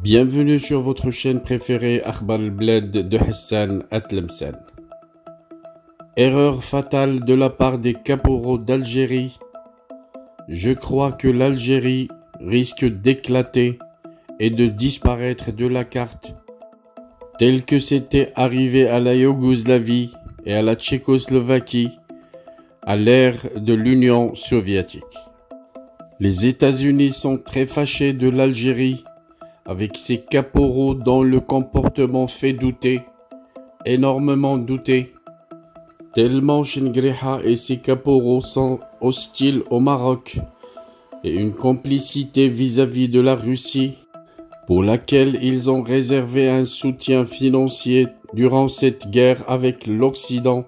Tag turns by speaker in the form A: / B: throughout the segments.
A: Bienvenue sur votre chaîne préférée Akhbar al-Bled de Hassan Atlemsen. Erreur fatale de la part des caporaux d'Algérie. Je crois que l'Algérie risque d'éclater et de disparaître de la carte, tel que c'était arrivé à la Yougoslavie et à la Tchécoslovaquie à l'ère de l'Union soviétique. Les États-Unis sont très fâchés de l'Algérie avec ses caporaux dont le comportement fait douter, énormément douter, tellement Chengreha et ses caporaux sont hostiles au Maroc et une complicité vis-à-vis de la Russie, pour laquelle ils ont réservé un soutien financier durant cette guerre avec l'Occident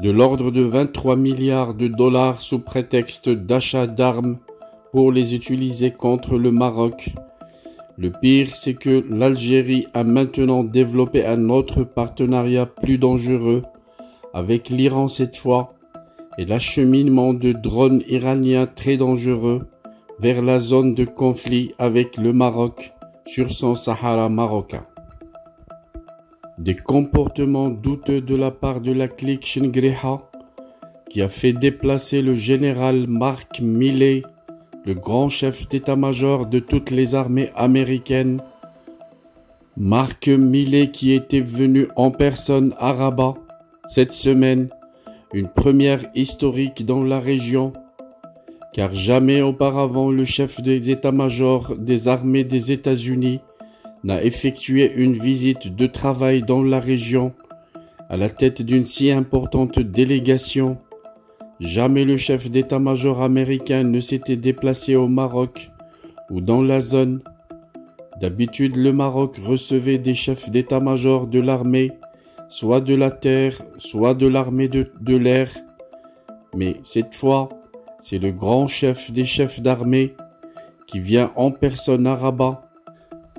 A: de l'ordre de 23 milliards de dollars sous prétexte d'achat d'armes pour les utiliser contre le Maroc. Le pire, c'est que l'Algérie a maintenant développé un autre partenariat plus dangereux avec l'Iran cette fois et l'acheminement de drones iraniens très dangereux vers la zone de conflit avec le Maroc sur son Sahara marocain. Des comportements douteux de la part de la clique Chengreha qui a fait déplacer le général Mark Milley, le grand chef d'état-major de toutes les armées américaines. Mark Milley qui était venu en personne à Rabat cette semaine, une première historique dans la région, car jamais auparavant le chef des états-majors des armées des États-Unis n'a effectué une visite de travail dans la région à la tête d'une si importante délégation. Jamais le chef d'état-major américain ne s'était déplacé au Maroc ou dans la zone. D'habitude, le Maroc recevait des chefs d'état-major de l'armée, soit de la terre, soit de l'armée de l'air. Mais cette fois, c'est le grand chef des chefs d'armée qui vient en personne à Rabat.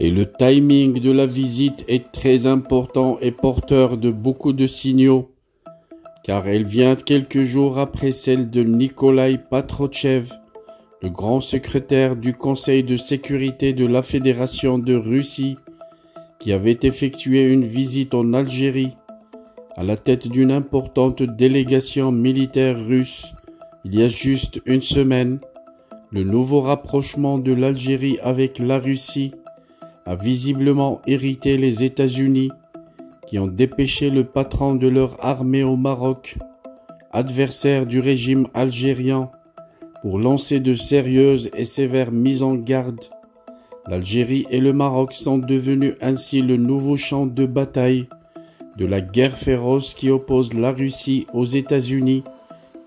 A: Et le timing de la visite est très important et porteur de beaucoup de signaux, car elle vient quelques jours après celle de Nikolai Patrotchev, le grand secrétaire du Conseil de sécurité de la Fédération de Russie, qui avait effectué une visite en Algérie à la tête d'une importante délégation militaire russe il y a juste une semaine. Le nouveau rapprochement de l'Algérie avec la Russie a visiblement irrité les États-Unis, qui ont dépêché le patron de leur armée au Maroc, adversaire du régime algérien, pour lancer de sérieuses et sévères mises en garde. L'Algérie et le Maroc sont devenus ainsi le nouveau champ de bataille de la guerre féroce qui oppose la Russie aux États-Unis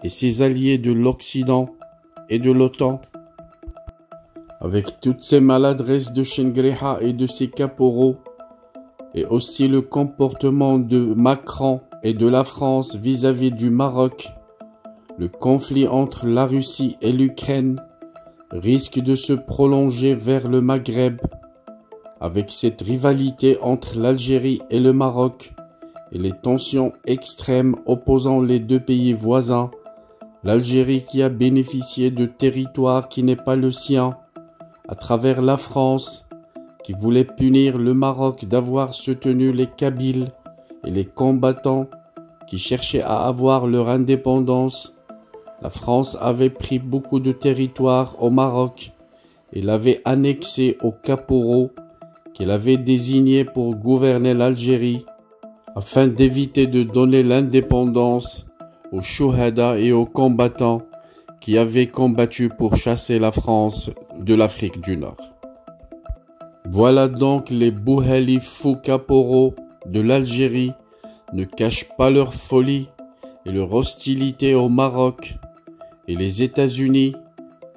A: et ses alliés de l'Occident et de l'OTAN. Avec toutes ces maladresses de Chengreha et de ses caporaux, et aussi le comportement de Macron et de la France vis-à-vis du Maroc, le conflit entre la Russie et l'Ukraine risque de se prolonger vers le Maghreb. Avec cette rivalité entre l'Algérie et le Maroc et les tensions extrêmes opposant les deux pays voisins, l'Algérie qui a bénéficié de territoires qui n'est pas le sien, à travers la France, qui voulait punir le Maroc d'avoir soutenu les Kabyles et les combattants qui cherchaient à avoir leur indépendance. La France avait pris beaucoup de territoires au Maroc et l'avait annexé aux caporaux qu'elle avait désignés pour gouverner l'Algérie, afin d'éviter de donner l'indépendance aux chouhada et aux combattants qui avaient combattu pour chasser la France de l'Afrique du Nord. Voilà donc les Bouhali fous caporaux de l'Algérie ne cachent pas leur folie et leur hostilité au Maroc, et les États-Unis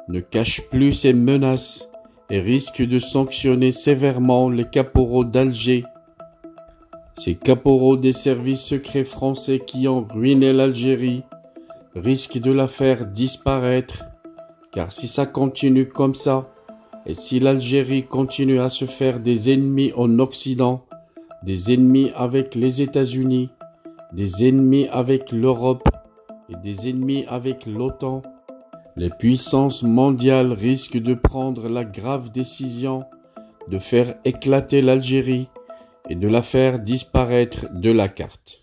A: ne cachent plus ces menaces et risquent de sanctionner sévèrement les caporaux d'Alger. Ces caporaux des services secrets français qui ont ruiné l'Algérie risquent de la faire disparaître, car si ça continue comme ça, et si l'Algérie continue à se faire des ennemis en Occident, des ennemis avec les États-Unis, des ennemis avec l'Europe et des ennemis avec l'OTAN, les puissances mondiales risquent de prendre la grave décision de faire éclater l'Algérie et de la faire disparaître de la carte.